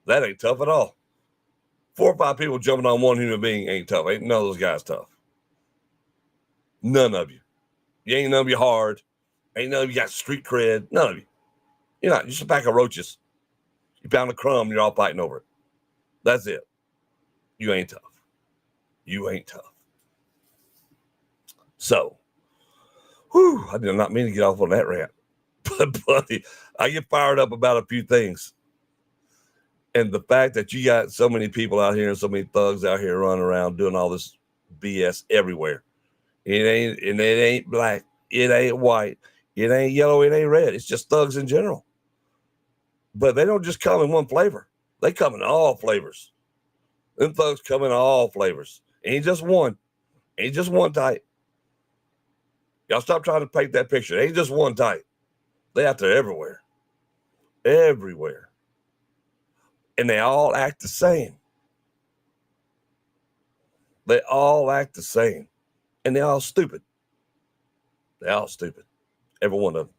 That ain't tough at all. 4 or 5 people jumping on one human being ain't tough. Ain't none of those guys tough. None of you. You ain't none of you hard. Ain't none of you got street cred. None of you. You're not. You're just a pack of roaches. You found a crumb, you're all fighting over it. That's it. You ain't tough. You ain't tough. So, I did not mean to get off on that rant. But, buddy, I get fired up about a few things. And the fact that you got so many people out here and so many thugs out here running around doing all this BS everywhere. It ain't black. It ain't white. It ain't yellow. It ain't red. It's just thugs in general. But they don't just come in one flavor. They come in all flavors. Them thugs come in all flavors. Ain't just one. Ain't just one type. Y'all stop trying to paint that picture. It ain't just one type. They out there everywhere. Everywhere. And they all act the same. They all act the same. And they're all stupid. They're all stupid. Every one of them.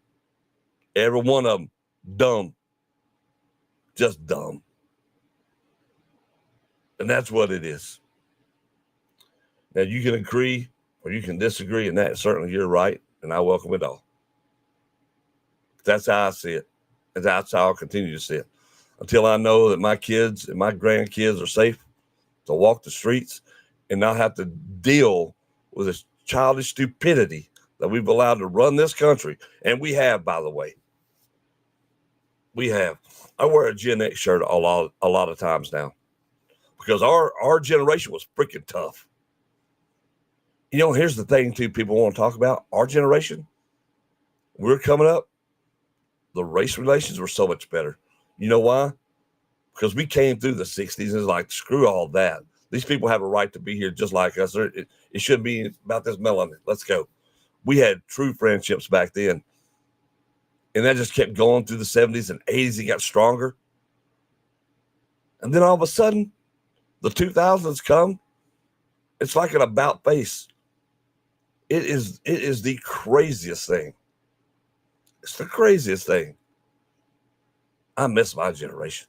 Every one of them. Dumb. Just dumb. And that's what it is. Now, you can agree or you can disagree, and that certainly you're right, and I welcome it all. That's how I see it, and that's how I'll continue to see it until I know that my kids and my grandkids are safe to walk the streets and not have to deal with this childish stupidity that we've allowed to run this country. And we have, by the way. We have. I wear a Gen X shirt a lot of times now because our generation was freaking tough. You know, here's the thing, too, people want to talk about. Our generation, we're coming up, the race relations were so much better. You know why? Because we came through the 60s and it's like, screw all that. These people have a right to be here just like us. It shouldn't be about this melanin. Let's go. We had true friendships back then. And that just kept going through the 70s and 80s. It got stronger. And then all of a sudden, the 2000s come. It's like an about face. It is the craziest thing. It's the craziest thing. I miss my generation.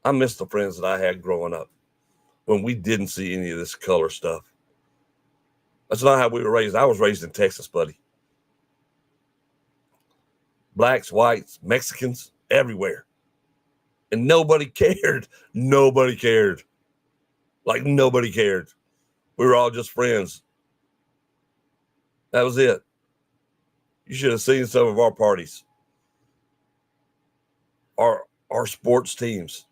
I miss the friends that I had growing up when we didn't see any of this color stuff. That's not how we were raised. I was raised in Texas, buddy. Blacks, whites, Mexicans, everywhere. And nobody cared. Nobody cared. Like nobody cared. We were all just friends. That was it. You should have seen some of our parties. Our sports teams.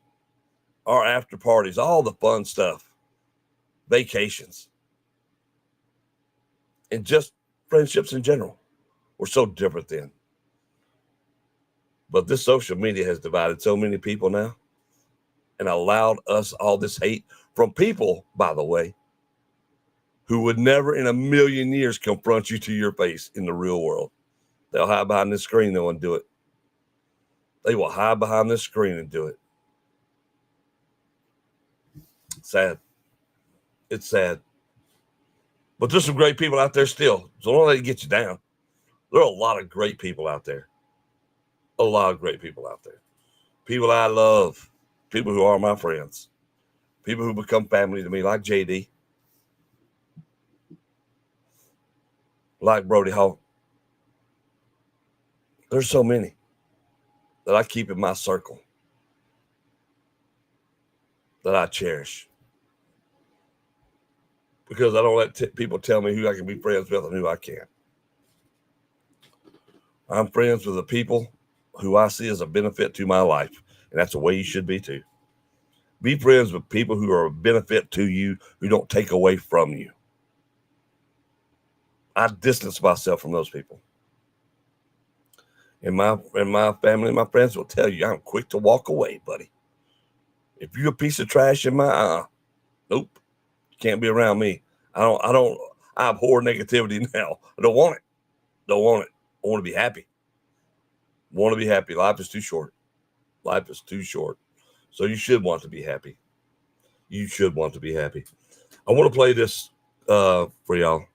Our after parties. All the fun stuff. Vacations. And just friendships in general. We're so different then. But this social media has divided so many people now and allowed us all this hate from people, by the way, who would never in a million years confront you to your face in the real world. They'll hide behind this screen, though, and do it. They will hide behind this screen and do it. Sad. It's sad. But there's some great people out there still. So don't let it get you down. There are a lot of great people out there. A lot of great people out there. People I love. People who are my friends. People who become family to me, like JD. Like Brody Hawk. There's so many that I keep in my circle that I cherish. Because I don't let people tell me who I can be friends with and who I can't. I'm friends with the people who I see as a benefit to my life. And that's the way you should be too. Be friends with people who are a benefit to you, who don't take away from you. I distance myself from those people. And my family, my friends will tell you, I'm quick to walk away, buddy. If you're a piece of trash in my nope. You can't be around me. I abhor negativity now. I don't want it. Don't want it. I want to be happy. Want to be happy. Life is too short. Life is too short. So you should want to be happy. You should want to be happy. I want to play this for y'all.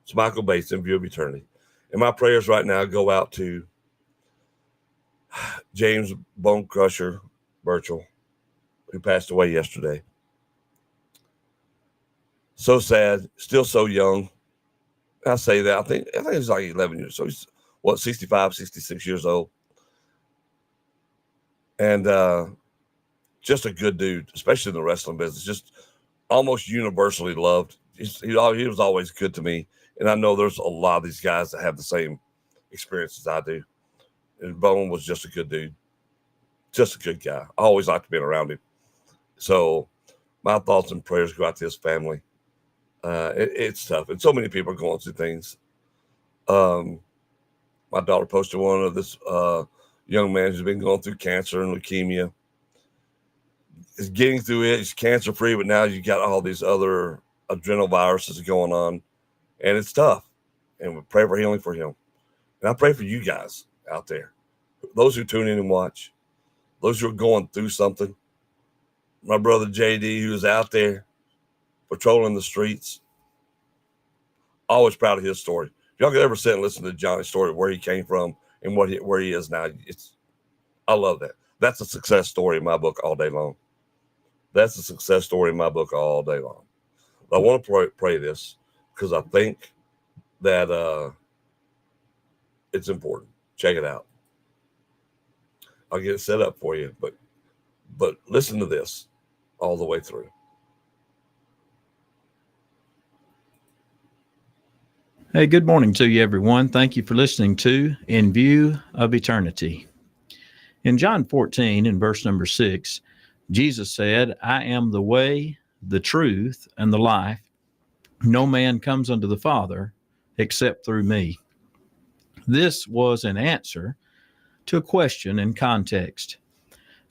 It's Michael Bates in View of Eternity. And my prayers right now go out to James Bone Crusher Burchell, who passed away yesterday. So sad, still so young. I say that. I think he's like 11 years. So he's 65, 66 years old. And just a good dude, especially in the wrestling business. Just almost universally loved. He was always good to me. And I know there's a lot of these guys that have the same experience as I do. And Bone was just a good dude. Just a good guy. I always liked being around him. So my thoughts and prayers go out to his family. It's tough. And so many people are going through things. My daughter posted one of this young man who's been going through cancer and leukemia. He's getting through it. He's cancer-free, but now you got all these other adrenal viruses going on. And it's tough. And we pray for healing for him. And I pray for you guys out there. Those who tune in and watch. Those who are going through something. My brother JD, who's out there patrolling the streets. Always proud of his story. If y'all could ever sit and listen to Johnny's story, where he came from and where he is now, I love that. That's a success story in my book all day long. That's a success story in my book all day long. I want to pray this because I think that it's important. Check it out. I'll get it set up for you, but listen to this all the way through. Hey, good morning to you, everyone. Thank you for listening to In View of Eternity. In John 14, in verse number 6, Jesus said, I am the way, the truth, and the life. No man comes unto the Father except through me. This was an answer to a question in context.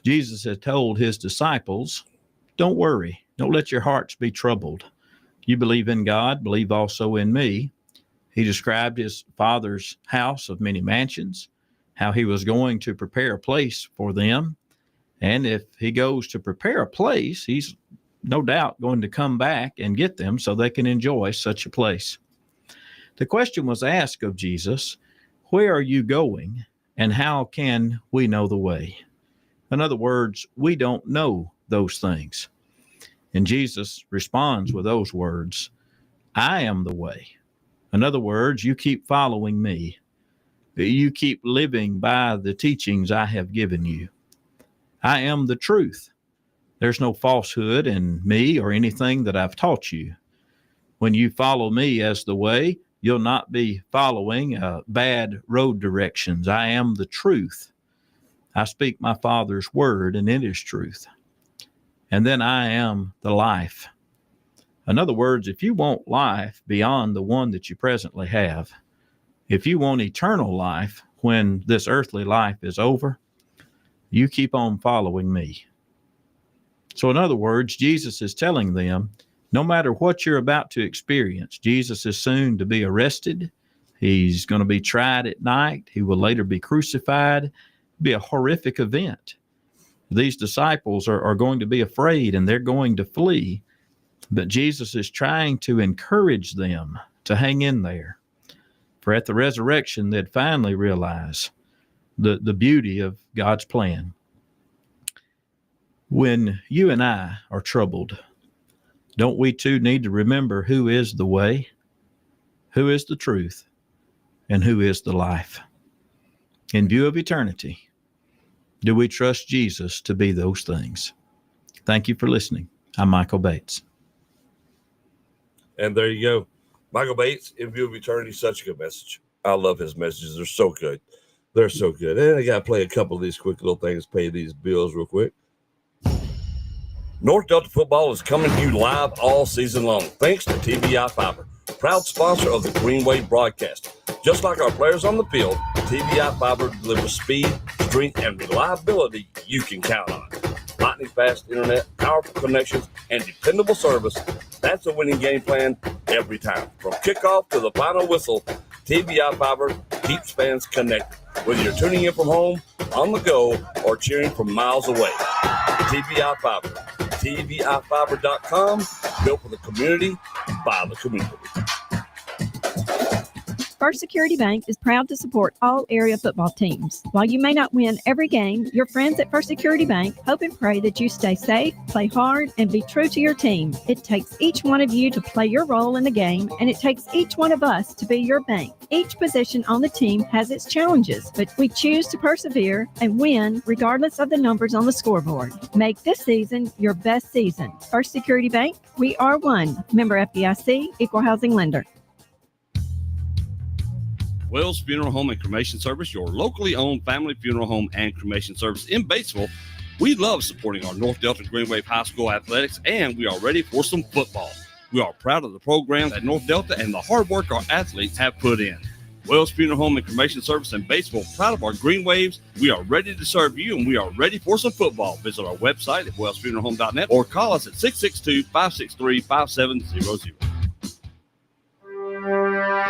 Jesus had told his disciples, don't worry, don't let your hearts be troubled. You believe in God, believe also in me. He described his Father's house of many mansions, how he was going to prepare a place for them. And if he goes to prepare a place, he's no doubt going to come back and get them so they can enjoy such a place. The question was asked of Jesus, where are you going and how can we know the way? In other words, we don't know those things. And Jesus responds with those words, I am the way. In other words, you keep following me. You keep living by the teachings I have given you. I am the truth. There's no falsehood in me or anything that I've taught you. When you follow me as the way, you'll not be following bad road directions. I am the truth. I speak my Father's word, and it is truth. And then I am the life. In other words, if you want life beyond the one that you presently have, if you want eternal life when this earthly life is over, you keep on following me. So in other words, Jesus is telling them, no matter what you're about to experience, Jesus is soon to be arrested. He's going to be tried at night. He will later be crucified. It'll be a horrific event. These disciples are going to be afraid and they're going to flee. But Jesus is trying to encourage them to hang in there. For at the resurrection, they'd finally realize the beauty of God's plan. When you and I are troubled, don't we too need to remember who is the way, who is the truth, and who is the life? In view of eternity, do we trust Jesus to be those things? Thank you for listening. I'm Michael Bates. And there you go. Michael Bates, In View of Eternity, such a good message. I love his messages. They're so good. They're so good. And I got to play a couple of these quick little things, pay these bills real quick. North Delta football is coming to you live all season long, thanks to TVI Fiber, proud sponsor of the Green Wave broadcast. Just like our players on the field, TVI Fiber delivers speed, strength, and reliability you can count on. Lightning fast internet, powerful connections, and dependable service. That's a winning game plan every time. From kickoff to the final whistle, TVI Fiber keeps fans connected. Whether you're tuning in from home, on the go, or cheering from miles away. TVI Fiber. TVIfiber.com, built for the community, by the community. First Security Bank is proud to support all area football teams. While you may not win every game, your friends at First Security Bank hope and pray that you stay safe, play hard, and be true to your team. It takes each one of you to play your role in the game, and it takes each one of us to be your bank. Each position on the team has its challenges, but we choose to persevere and win regardless of the numbers on the scoreboard. Make this season your best season. First Security Bank, we are one. Member FDIC, Equal Housing Lender. Wells Funeral Home and Cremation Service, your locally owned family funeral home and cremation service in Batesville. We love supporting our North Delta Green Wave High School athletics, and we are ready for some football. We are proud of the programs at North Delta and the hard work our athletes have put in. Wells Funeral Home and Cremation Service in Batesville, proud of our Green Waves. We are ready to serve you, and we are ready for some football. Visit our website at wellsfuneralhome.net or call us at 662-563-5700.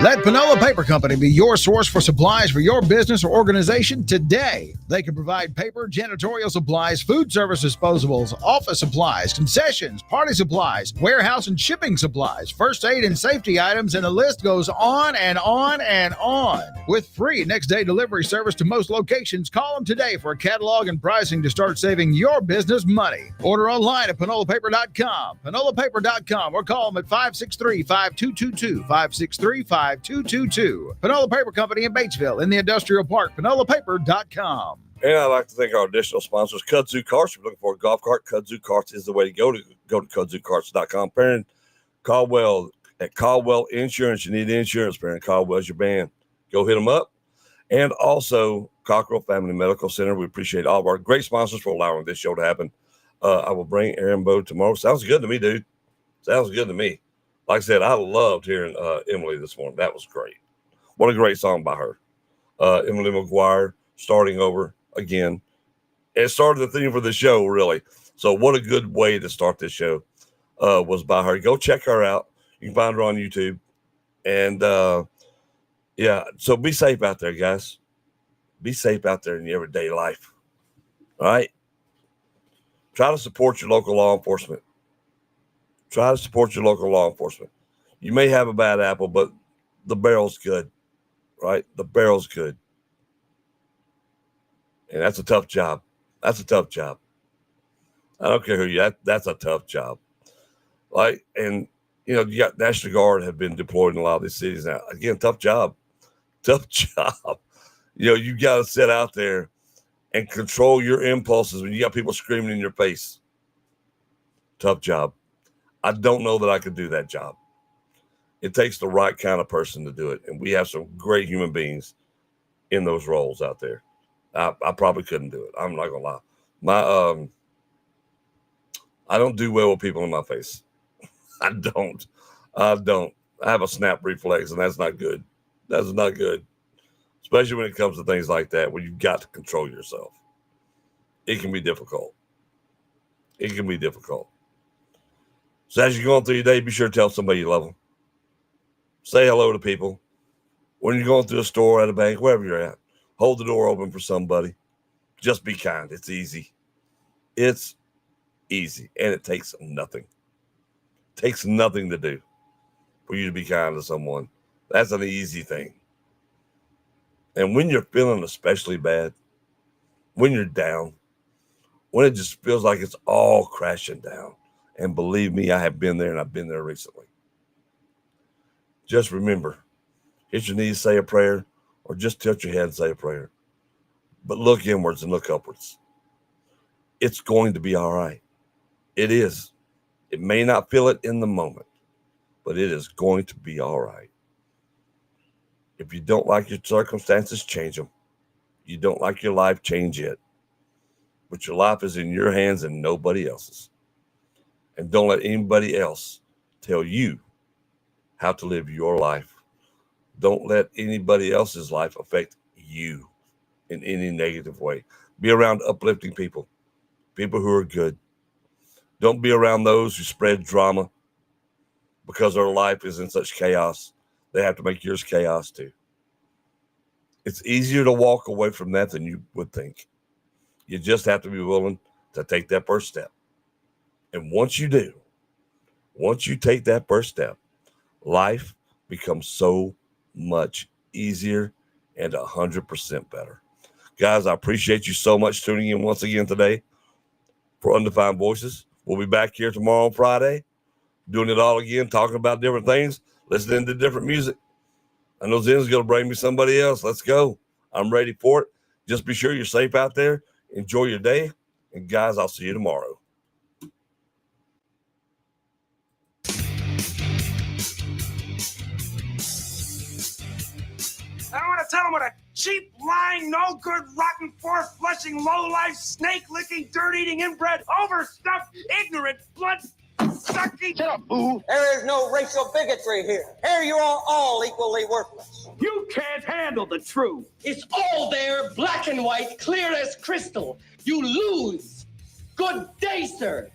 Let Panola Paper Company be your source for supplies for your business or organization today. They can provide paper, janitorial supplies, food service disposables, office supplies, concessions, party supplies, warehouse and shipping supplies, first aid and safety items, and the list goes on and on and on. With free next-day delivery service to most locations, call them today for a catalog and pricing to start saving your business money. Order online at panolapaper.com, panolapaper.com, or call them at 563-5222, 563-5222. Panola Paper Company in Batesville in the Industrial Park, panolapaper.com. And I'd like to thank our additional sponsors, Kudzu Carts. If you're looking for a golf cart, Kudzu Carts is the way to go to kudzucarts.com. Perrin Caldwell at Caldwell Insurance. You need insurance, Perrin Caldwell's your band. Go hit them up. And also Cockrell Family Medical Center. We appreciate all of our great sponsors for allowing this show to happen. I will bring Aaron Bowe tomorrow. Sounds good to me, dude. Sounds good to me. Like I said, I loved hearing Emily this morning. That was great. What a great song by her. Emily McGuire, Starting Over Again. It started the theme for the show, really. So what a good way to start this show was by her. Go check her out. You can find her on YouTube. And, yeah, so be safe out there, guys. Be safe out there in your everyday life. All right? Try to support your local law enforcement. Try to support your local law enforcement. You may have a bad apple, but the barrel's good, right? The barrel's good. And that's a tough job. That's a tough job. I don't care who you are. That's a tough job. Like, and, you know, you got National Guard have been deployed in a lot of these cities now. Again, tough job. Tough job. You know, you got to sit out there and control your impulses when you got people screaming in your face. Tough job. I don't know that I could do that job. It takes the right kind of person to do it. And we have some great human beings in those roles out there. I probably couldn't do it. I'm not going to lie. I don't do well with people in my face. I don't. I have a snap reflex, and that's not good. That's not good. Especially when it comes to things like that, where you've got to control yourself. It can be difficult. It can be difficult. So as you're going through your day, be sure to tell somebody you love them. Say hello to people. When you're going through a store, at a bank, wherever you're at, hold the door open for somebody. Just be kind. It's easy. It's easy. And it takes nothing. It takes nothing to do for you to be kind to someone. That's an easy thing. And when you're feeling especially bad, when you're down, when it just feels like it's all crashing down, and believe me, I have been there, and I've been there recently. Just remember, hit your knees, say a prayer, or just tilt your head and say a prayer. But look inwards and look upwards. It's going to be all right. It is. It may not feel it in the moment, but it is going to be all right. If you don't like your circumstances, change them. You don't like your life, change it. But your life is in your hands and nobody else's. And don't let anybody else tell you how to live your life. Don't let anybody else's life affect you in any negative way. Be around uplifting people, people who are good. Don't be around those who spread drama because their life is in such chaos. They have to make yours chaos too. It's easier to walk away from that than you would think. You just have to be willing to take that first step. And once you do, once you take that first step, life becomes so much easier and 100% better. Guys, I appreciate you so much tuning in once again today for Undefined Voices. We'll be back here tomorrow on Friday, doing it all again, talking about different things, listening to different music. I know Zen's going to bring me somebody else. Let's go. I'm ready for it. Just be sure you're safe out there. Enjoy your day. And guys, I'll see you tomorrow. I don't want to tell them what a cheap, lying, no good, rotten, four-flushing, low-life, snake-licking, dirt-eating, inbred, overstuffed, ignorant, blood-sucking. Shut up, boo. There is no racial bigotry here. Here you are all equally worthless. You can't handle the truth. It's all there, black and white, clear as crystal. You lose. Good day, sir.